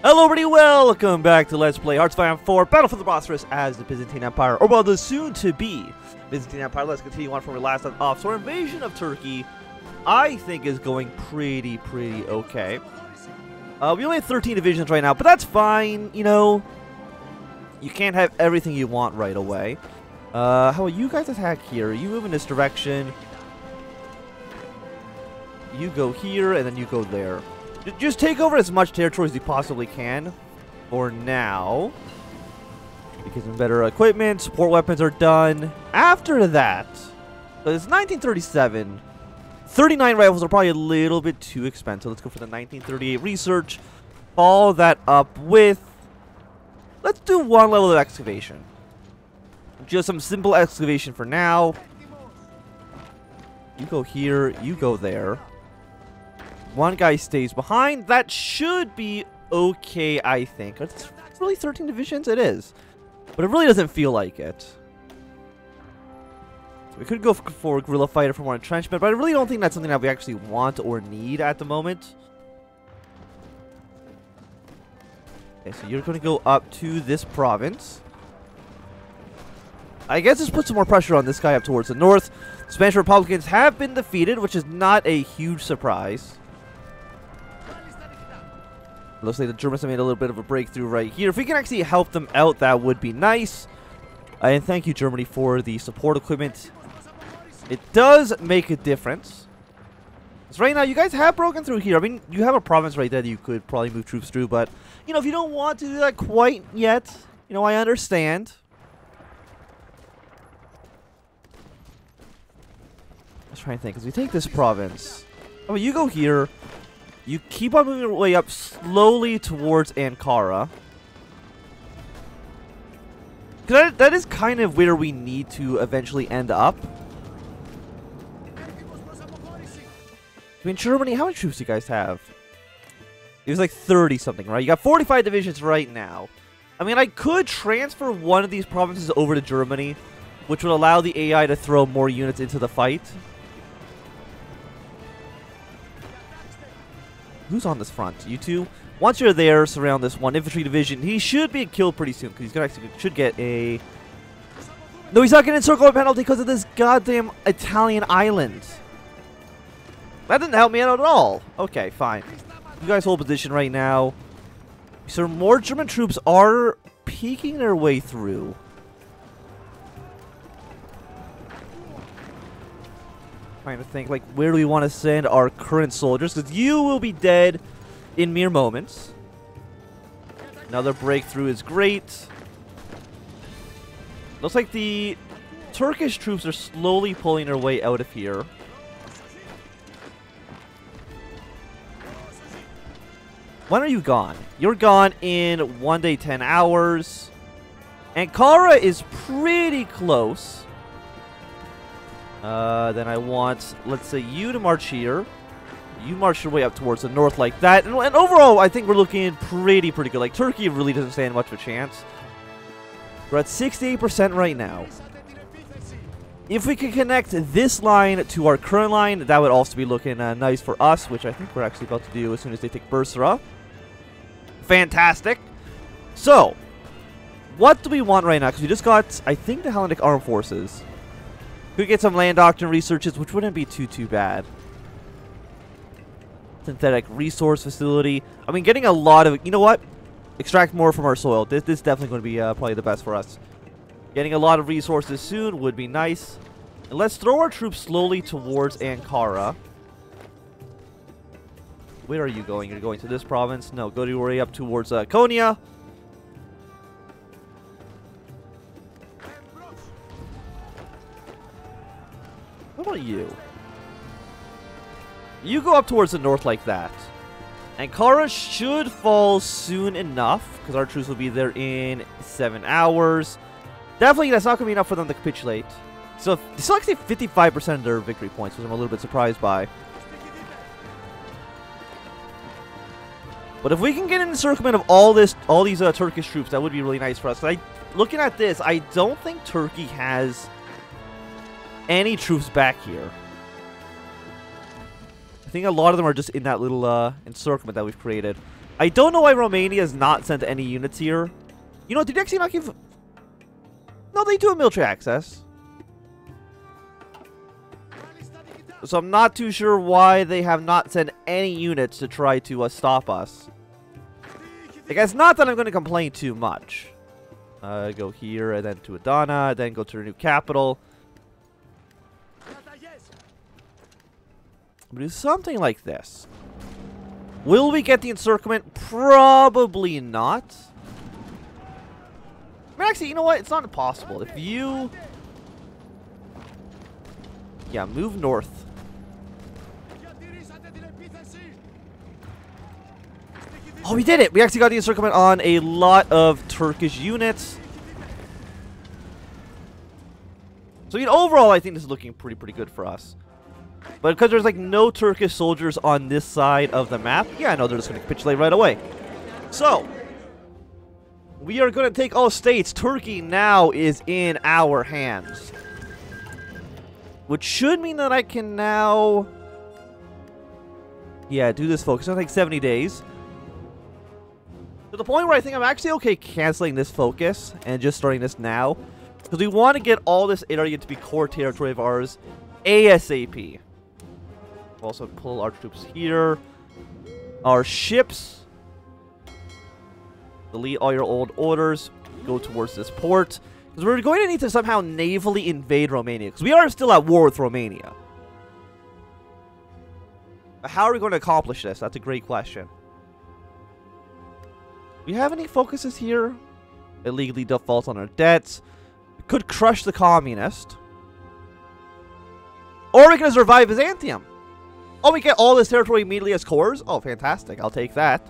Hello everybody, welcome back to Let's Play HOI4 Battle for the Bosporus as the Byzantine Empire, or well, the soon-to-be Byzantine Empire. Let's continue on from where we last left off. So our invasion of Turkey, I think, is going pretty okay. We only have 13 divisions right now, but that's fine, you know. You can't have everything you want right away. How about you guys attack here? You move in this direction. You go here, and then you go there. Just take over as much territory as you possibly can for now. Because some better equipment, support weapons are done. After that, so it's 1937. 39 rifles are probably a little bit too expensive. Let's go for the 1938 research. Follow that up with... let's do one level of excavation. Just some simple excavation for now. You go here, you go there. One guy stays behind. That should be okay, I think. It's really 13 divisions? It is. But it really doesn't feel like it. So we could go for a guerrilla fighter for more entrenchment, but I really don't think that's something that we actually want or need at the moment. Okay, so you're going to go up to this province. I guess this puts some more pressure on this guy up towards the north. The Spanish Republicans have been defeated, which is not a huge surprise. Looks like the Germans have made a little bit of a breakthrough right here. If we can actually help them out, that would be nice. And thank you, Germany, for the support equipment. It does make a difference. So right now, you guys have broken through here. I mean, you have a province right there that you could probably move troops through. But, you know, if you don't want to do that quite yet, you know, I understand. Let's try and think. As we take this province, oh, you go here. You keep on moving your way up slowly towards Ankara. That is kind of where we need to eventually end up. I mean, Germany, how many troops do you guys have? It was like 30 something, right? You got 45 divisions right now. I mean, I could transfer one of these provinces over to Germany, which would allow the AI to throw more units into the fight. Who's on this front? You two? Once you're there, surround this one infantry division. He should be killed pretty soon because he's gonna actually should get a... no, he's not getting encirclement penalty because of this goddamn Italian island. That didn't help me out at all. Okay, fine. You guys hold position right now. So more German troops are peeking their way through. Trying to think, like, where do we want to send our current soldiers? Because you will be dead in mere moments. Another breakthrough is great. Looks like the Turkish troops are slowly pulling their way out of here. When are you gone? You're gone in 1 day, 10 hours. Ankara is pretty close. Then I want, let's say, you to march here. You march your way up towards the north like that. And overall, I think we're looking pretty good. Like, Turkey really doesn't stand much of a chance. We're at 68% right now. If we can connect this line to our current line, that would also be looking nice for us, which I think we're actually about to do as soon as they take Bursara. Fantastic. So, what do we want right now? Because we just got, I think, the Hellenic Armed Forces. Could get some land doctrine researches, which wouldn't be too bad. Synthetic resource facility. I mean, getting a lot of... you know what? Extract more from our soil. This is definitely going to be probably the best for us. Getting a lot of resources soon would be nice. And let's throw our troops slowly towards Ankara. Where are you going? You're going to this province? No, go your way up towards Konya. What about you? You go up towards the north like that. Ankara should fall soon enough, because our troops will be there in 7 hours. Definitely, that's not going to be enough for them to capitulate. So, they still actually 55% of their victory points, which I'm a little bit surprised by. But if we can get an encirclement of all these Turkish troops, that would be really nice for us. Looking at this, I don't think Turkey has any troops back here. I think a lot of them are just in that little encirclement that we've created. I don't know why Romania has not sent any units here. You know, did they actually not give... No, they do have military access. So I'm not too sure why they have not sent any units to try to stop us. Like, it's not that I'm going to complain too much. Go here, and then to Adana, then go to the new capital. We'll do something like this. Will we get the encirclement? Probably not. I mean, actually, you know what? It's not impossible. If you... Yeah, move north. Oh, we did it! We actually got the encirclement on a lot of Turkish units. So, overall, I think this is looking pretty good for us. But because there's, like, no Turkish soldiers on this side of the map, yeah, I know they're just going to capitulate right away. So, we are going to take all states. Turkey now is in our hands. Which should mean that I can now... Yeah, do this focus. It's going to take 70 days. To the point where I think I'm actually okay canceling this focus and just starting this now. Because we want to get all this area to be core territory of ours ASAP. Also pull our troops here. Our ships. Delete all your old orders. Go towards this port. Because we're going to need to somehow navally invade Romania. Because we are still at war with Romania. But how are we going to accomplish this? That's a great question. Do we have any focuses here? Illegally default on our debts. We could crush the communist. Or we can survive Byzantium. Oh, we get all this territory immediately as cores? Oh, fantastic. I'll take that.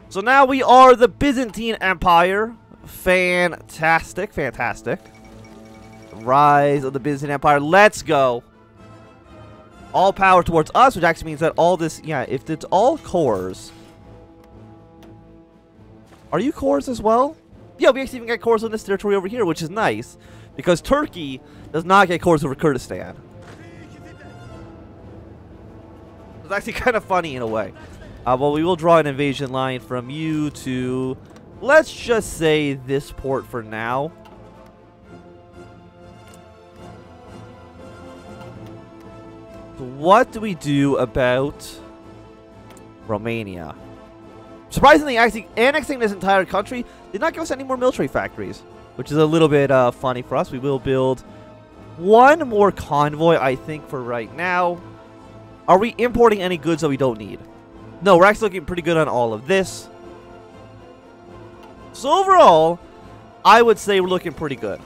So now we are the Byzantine Empire. Fantastic. Fantastic. Rise of the Byzantine Empire. Let's go. All power towards us, which actually means that all this... Yeah, if it's all cores... Are you cores as well? Yeah, we actually even get cores on this territory over here, which is nice. Because Turkey does not get cores over Kurdistan. It's actually kind of funny in a way. Well, we will draw an invasion line from you to... Let's just say this port for now. So what do we do about Romania? Surprisingly, actually, annexing this entire country did not give us any more military factories, which is a little bit funny for us. We will build one more convoy, I think, for right now. Are we importing any goods that we don't need? No, we're actually looking pretty good on all of this. So overall, I would say we're looking pretty good.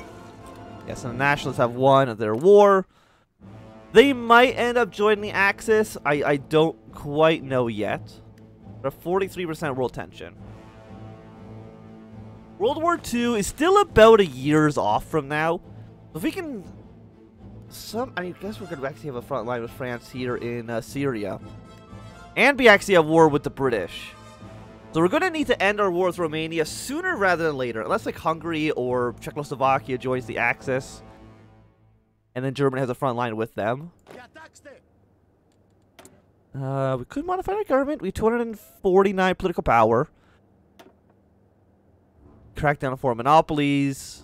Yes, and the Nationalists have won their war. They might end up joining the Axis. I don't quite know yet. We're at 43% world tension. World War II is still about a year's off from now. If we can... I guess we're going to actually have a front line with France here in Syria. And we actually have war with the British. So we're going to need to end our war with Romania sooner rather than later. Unless like Hungary or Czechoslovakia joins the Axis. And then Germany has a front line with them. We could modify our government. We have 249 political power. Crack down on foreign monopolies.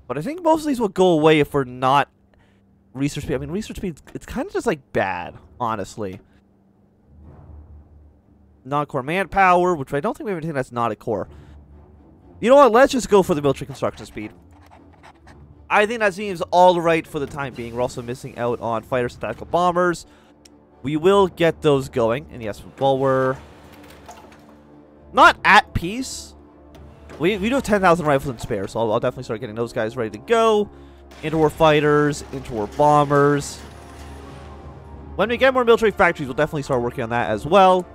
But I think most of these will go away if we're not research speed. I mean, research speed, it's kind of just like bad, honestly. Non-core manpower, which I don't think we have anything that's not a core. You know what? Let's just go for the military construction speed. I think that seems all right for the time being. We're also missing out on fighter tactical bombers. We will get those going. And yes, while we're not at peace, we do have 10,000 rifles in spare. So I'll definitely start getting those guys ready to go. Interwar fighters, interwar bombers. When we get more military factories, we'll definitely start working on that as well.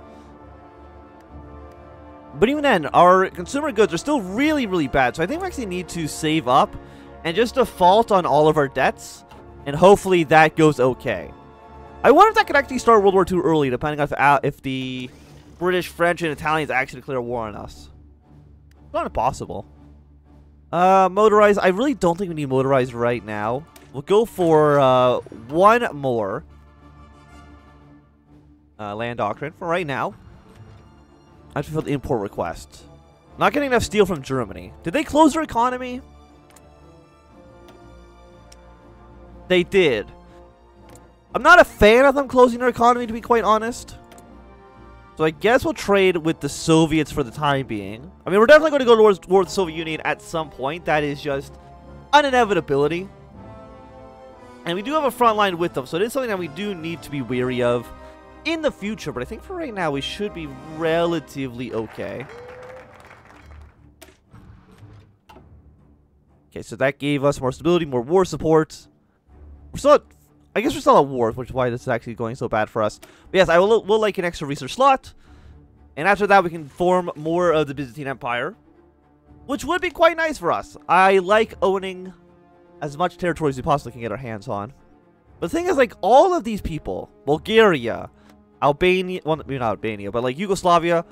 But even then, our consumer goods are still really, really bad. So I think we actually need to save up and just default on all of our debts, and hopefully that goes okay. I wonder if that could actually start World War II early, depending on if the British, French, and Italians actually declare war on us. It's not impossible. Motorized. I really don't think we need motorized right now. We'll go for one more. land doctrine for right now. I have to fulfill the import request. Not getting enough steel from Germany. Did they close their economy? They did. I'm not a fan of them closing their economy, to be quite honest. So I guess we'll trade with the Soviets for the time being. I mean, we're definitely going to go towards the Soviet Union at some point. That is just an inevitability. And we do have a front line with them, so it is something that we do need to be wary of in the future. But I think for right now, we should be relatively okay. Okay, so that gave us more stability, more war support. We're still at, I guess we're still at war, which is why this is actually going so bad for us. But yes, we'll like an extra research slot. And after that, we can form more of the Byzantine Empire, which would be quite nice for us. I like owning as much territory as we possibly can get our hands on. But the thing is, like, all of these people, Bulgaria, Albania, well, maybe not Albania, but like Yugoslavia,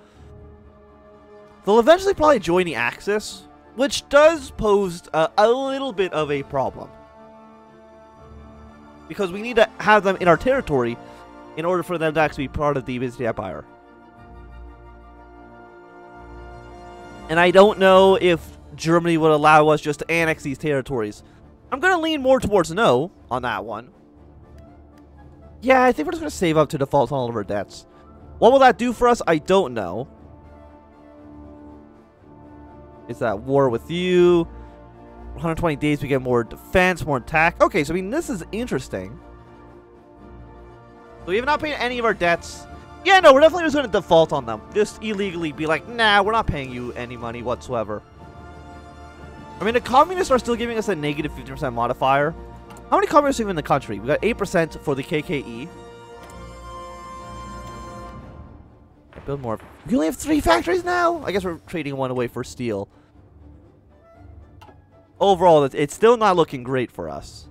they'll eventually probably join the Axis, which does pose a little bit of a problem. Because we need to have them in our territory in order for them to actually be part of the Byzantine Empire. And I don't know if Germany would allow us just to annex these territories. I'm going to lean more towards no on that one. Yeah, I think we're just going to save up to default on all of our debts. What will that do for us? I don't know. Is that war with you? 120 days, we get more defense, more attack. Okay, so I mean, this is interesting. So we have not paid any of our debts. Yeah, no, we're definitely just going to default on them. Just illegally be like, nah, we're not paying you any money whatsoever. I mean, the communists are still giving us a negative 50% modifier. How many communists are in the country? We got 8% for the KKE. Build more. We only have 3 factories now? I guess we're trading one away for steel. Overall, it's still not looking great for us.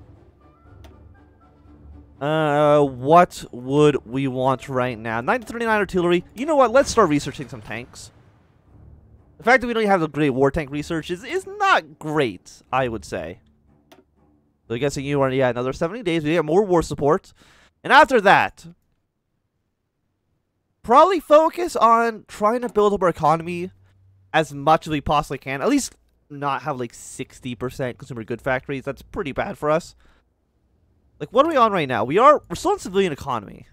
What would we want right now? 939 artillery. You know what? Let's start researching some tanks. The fact that we don't have the great war tank research is not great, I would say. So I guess you are, yeah, another 70 days. We get more war support. And after that, probably focus on trying to build up our economy as much as we possibly can. At least not have like 60% consumer good factories. That's pretty bad for us. Like, what are we on right now? We're still in civilian economy.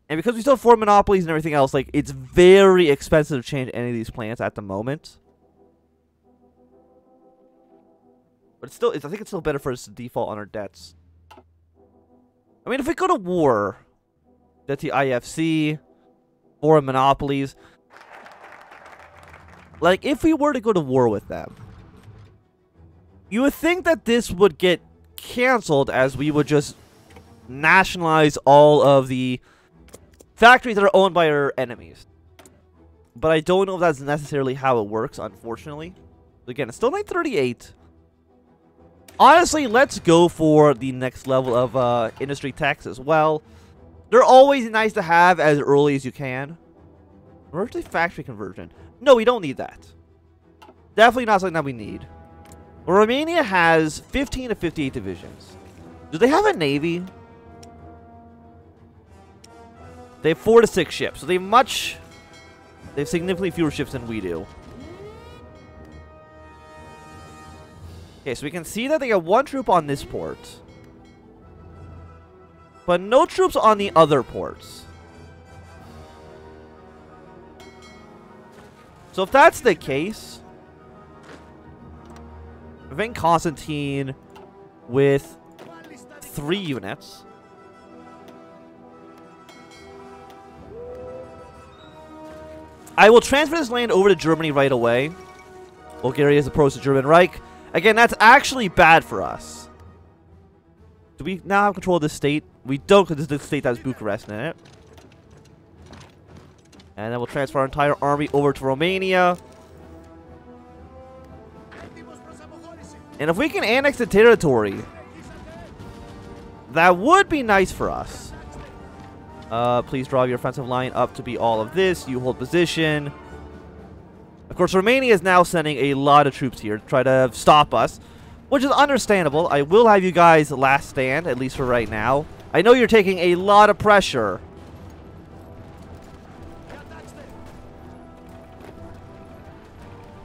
And because we still have 4 monopolies and everything else, like, it's very expensive to change any of these plants at the moment. But I think it's still better for us to default on our debts. I mean, if we go to war, that's the IFC, 4 monopolies. Like, if we were to go to war with them, you would think that this would get canceled as we would just nationalize all of the factories that are owned by our enemies. But I don't know if that's necessarily how it works, unfortunately. Again, it's still 938. Honestly, let's go for the next level of industry tax as well. They're always nice to have as early as you can. Emergency factory conversion. No, we don't need that. Definitely not something that we need. Romania has 15 to 58 divisions. Do they have a navy? They have 4 to 6 ships. So they have significantly fewer ships than we do. Okay, so we can see that they got 1 troop on this port. But no troops on the other ports. So if that's the case, invade Constantine with 3 units. I will transfer this land over to Germany right away. Bulgaria is approached the German Reich. Again, that's actually bad for us. Do we now have control of this state? We don't, because this is the state that has Bucharest in it. And then we'll transfer our entire army over to Romania. And if we can annex the territory, that would be nice for us. Please draw your offensive line up to be all of this. You hold position. Of course, Romania is now sending a lot of troops here to try to stop us, which is understandable. I will have you guys last stand, at least for right now. I know you're taking a lot of pressure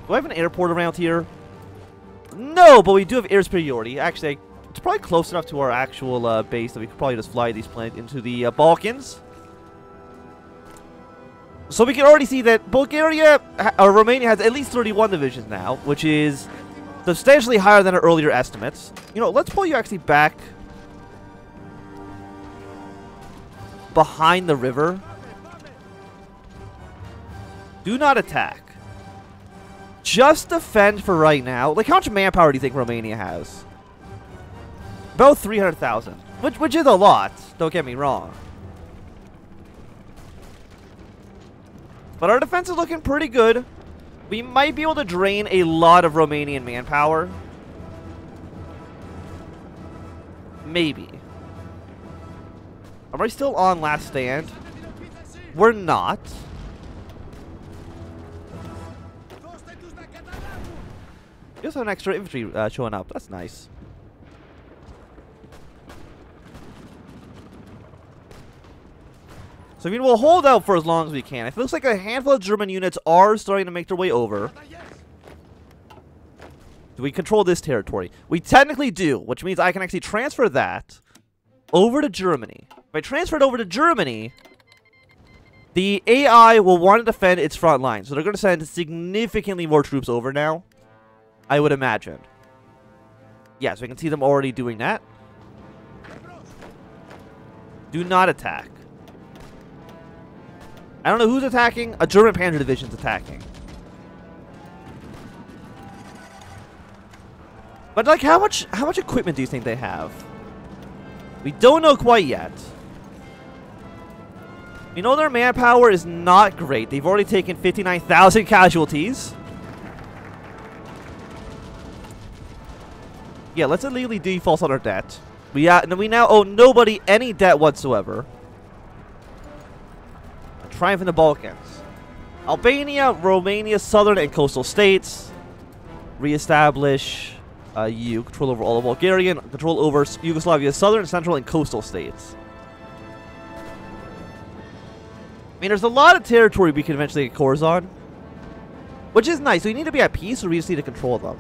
Do I have an airport around here? No, but we do have air superiority. Actually, it's probably close enough to our actual base that we could probably just fly these planes into the Balkans. So we can already see that Bulgaria, or Romania, has at least 31 divisions now, which is substantially higher than our earlier estimates. You know, let's pull you actually back behind the river. Do not attack. Just defend for right now. Like, how much manpower do you think Romania has? About 300,000. Which is a lot. Don't get me wrong. But our defense is looking pretty good. We might be able to drain a lot of Romanian manpower. Maybe. Are we still on last stand? We're not. We also have an extra infantry showing up. That's nice. So, I mean, we'll hold out for as long as we can. It looks like a handful of German units are starting to make their way over. Do we control this territory? We technically do, which means I can actually transfer that over to Germany. If I transfer it over to Germany, the AI will want to defend its front line. So they're going to send significantly more troops over now, I would imagine. Yeah, so we can see them already doing that. Do not attack. I don't know who's attacking. A German Panzer Division's attacking. But, like, how much equipment do you think they have? We don't know quite yet. We know their manpower is not great. They've already taken 59,000 casualties. Yeah, let's illegally default on our debt. We now owe nobody any debt whatsoever. A triumph in the Balkans. Albania, Romania, southern and coastal states. Reestablish EU. Control over all of Bulgaria. Control over Yugoslavia's southern, central, and coastal states. I mean, there's a lot of territory we can eventually get cores on. Which is nice. We need to be at peace, or we just need to control them.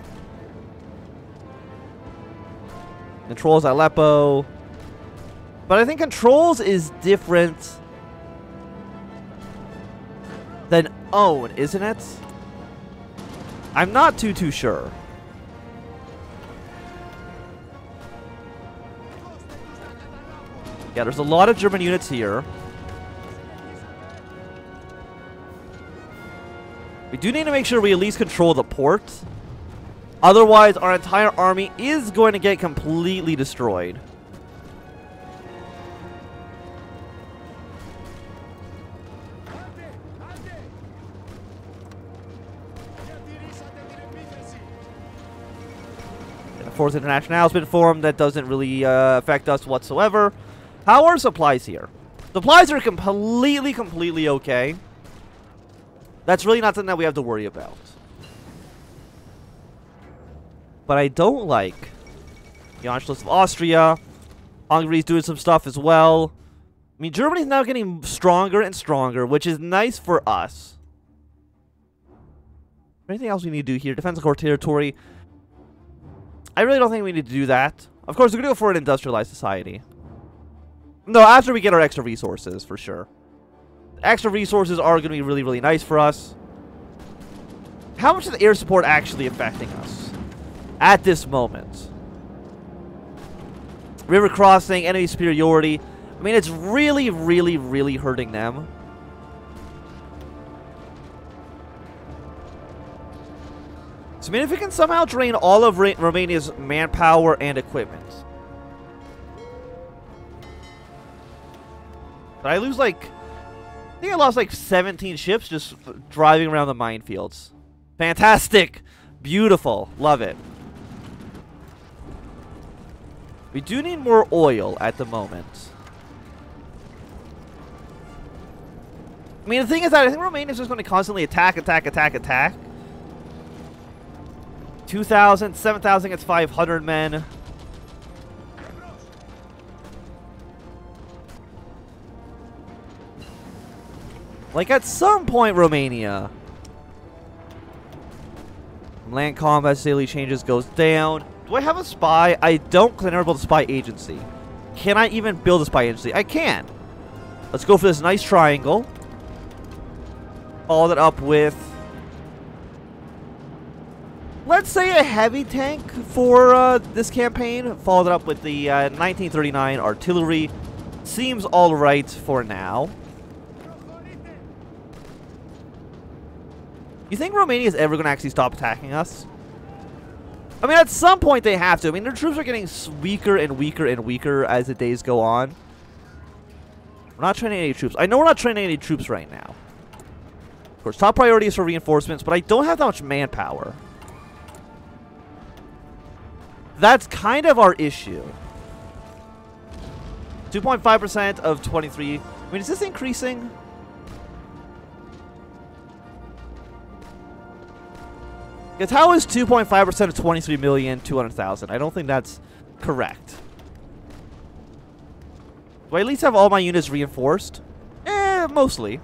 Controls Aleppo. But I think controls is different than own, isn't it? I'm not too sure. Yeah, there's a lot of German units here. We do need to make sure we at least control the port. Otherwise, our entire army is going to get completely destroyed. The Fourth International has been formed. That doesn't really affect us whatsoever. How are supplies here? Supplies are completely okay. That's really not something that we have to worry about. But I don't like the Anschluss of Austria. Hungary's doing some stuff as well. I mean, Germany's now getting stronger and stronger, which is nice for us. Anything else we need to do here? Defense of core territory. I really don't think we need to do that. Of course, we're going to go for an industrialized society. No, after we get our extra resources, for sure. Extra resources are going to be really nice for us. How much is the air support actually affecting us at this moment? River crossing, enemy superiority. I mean, it's really hurting them. So, I mean, if we can somehow drain all of Romania's manpower and equipment. But I lose, like, I think I lost, like, 17 ships just driving around the minefields. Fantastic. Beautiful. Love it. We do need more oil at the moment. I mean, the thing is that I think Romania is just going to constantly attack. 2,000, 7,000 against 500 men. Like, at some point, Romania, Land combat daily changes goes down. Do I have a spy? I don't, because I never built a spy agency. Can I even build a spy agency? I can. Let's go for this nice triangle. Follow that up with, let's say, a heavy tank for this campaign. Follow that up with the 1939 artillery. Seems alright for now. You think Romania is ever going to actually stop attacking us? I mean, at some point they have to. I mean, their troops are getting weaker and weaker and weaker as the days go on. We're not training any troops. I know we're not training any troops right now. Of course, top priority is for reinforcements, but I don't have that much manpower. That's kind of our issue. 2.5% of 23. I mean, is this increasing? Because how is 2.5% of 23,200,000? I don't think that's correct. Do I at least have all my units reinforced? Mostly.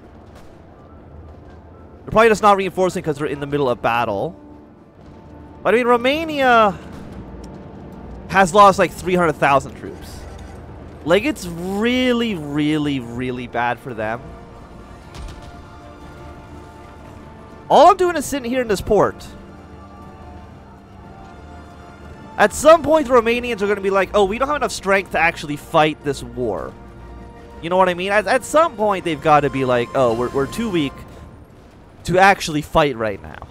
They're probably just not reinforcing because they're in the middle of battle. But I mean, Romania has lost like 300,000 troops. Like, it's really, really, really bad for them. All I'm doing is sitting here in this port. At some point, the Romanians are going to be like, oh, we don't have enough strength to actually fight this war. You know what I mean? At some point, they've got to be like, oh, we're too weak to actually fight right now.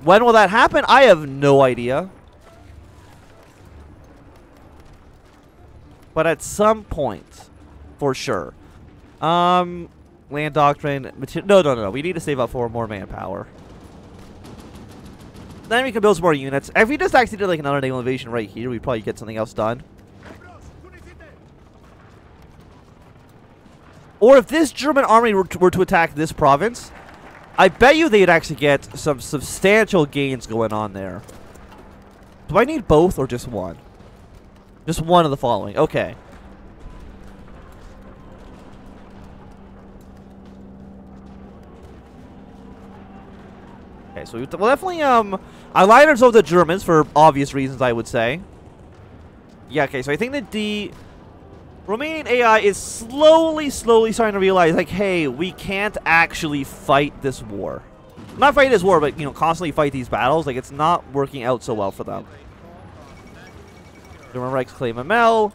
When will that happen? I have no idea. But at some point, for sure. Land doctrine. No. We need to save up for more manpower. Then we can build some more units. If we just actually did like another naval invasion right here, we'd probably get something else done. Or if this German army were to attack this province, I bet you they'd actually get some substantial gains going on there. Do I need both or just one? Just one of the following. Okay. Okay, so we'll definitely align ourselves with the Germans for obvious reasons, I would say. Yeah, okay, so I think that the Romanian AI is slowly starting to realize, like, hey, we can't actually fight this war. Not fight this war, but, you know, constantly fight these battles. Like, it's not working out so well for them. German Reichs claim ML.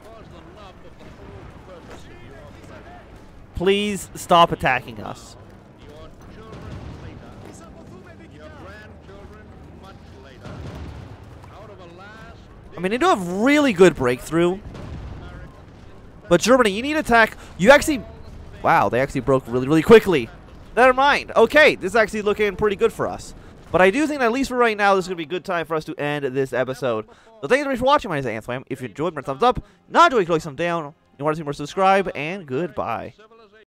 Please stop attacking us. I mean, they do have really good breakthrough. But Germany, you need to attack. You actually... Wow, they actually broke really, really quickly. Never mind. Okay, this is actually looking pretty good for us. But I do think that at least for right now, this is going to be a good time for us to end this episode. So thank you very much for watching. My name is Anthnwam. If you enjoyed, give me a thumbs up. Not enjoyed, click thumbs down. You want to see more, subscribe, and goodbye.